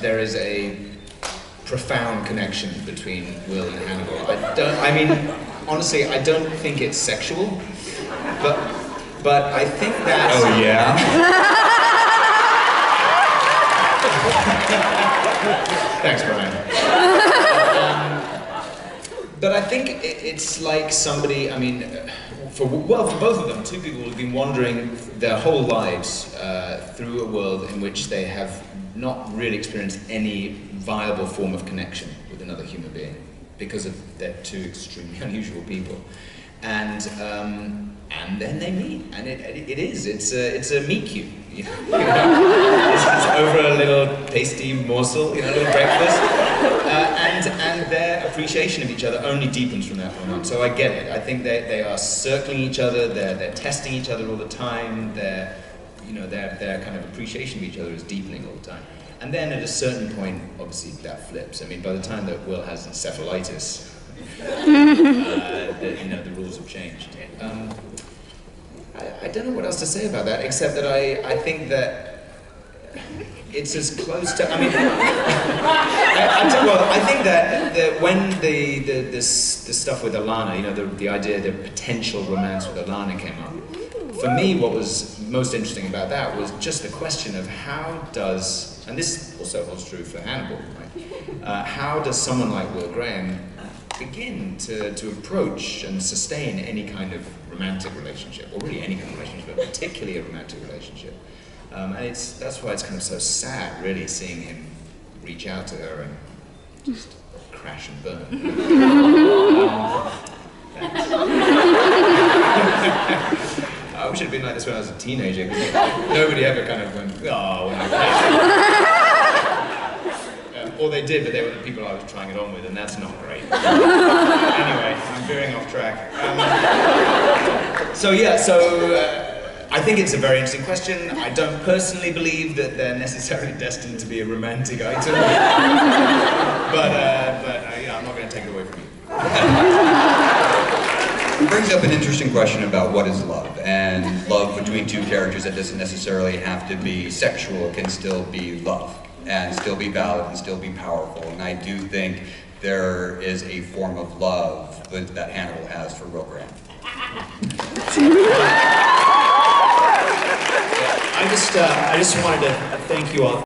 there is a profound connection between Will and Hannibal. Honestly, I don't think it's sexual, but I think that... Oh, yeah? Thanks, Brian. But I think it's like somebody, for both of them, two people who have been wandering their whole lives through a world in which they have not really experienced any viable form of connection with another human being because of they're two extremely unusual people, and then they meet, and it's a meet cute, you know? It's over a little tasty morsel, a little breakfast, and their appreciation of each other only deepens from that point on. So I get it. I think they are circling each other, they're testing each other all the time. Their kind of appreciation of each other is deepening all the time. And then at a certain point, obviously that flips. By the time that Will has encephalitis, the rules have changed. I don't know what else to say about that, except that I think that it's as close to. I think that when the stuff with Alana, the idea, the potential romance with Alana came up. For me, what was most interesting about that was just the question of how does, and this also holds true for Hannibal, right? How does someone like Will Graham begin to approach and sustain any kind of romantic relationship, or really any kind of relationship, but particularly a romantic relationship? And that's why it's kind of so sad, really, seeing him reach out to her and just crash and burn. I wish it had been like this when I was a teenager, because nobody ever kind of went, oh, when I or they did, but they were the people I was trying it on with, and that's not great. Anyway, I'm veering off track. I think it's a very interesting question. I don't personally believe that they're necessarily destined to be a romantic item, but I'm not going to take it away from you. It brings up an interesting question about what is love, and love between two characters that doesn't necessarily have to be sexual, can still be love, and still be valid, and still be powerful. And I do think there is a form of love that Hannibal has for Will Graham. I just wanted to thank you all.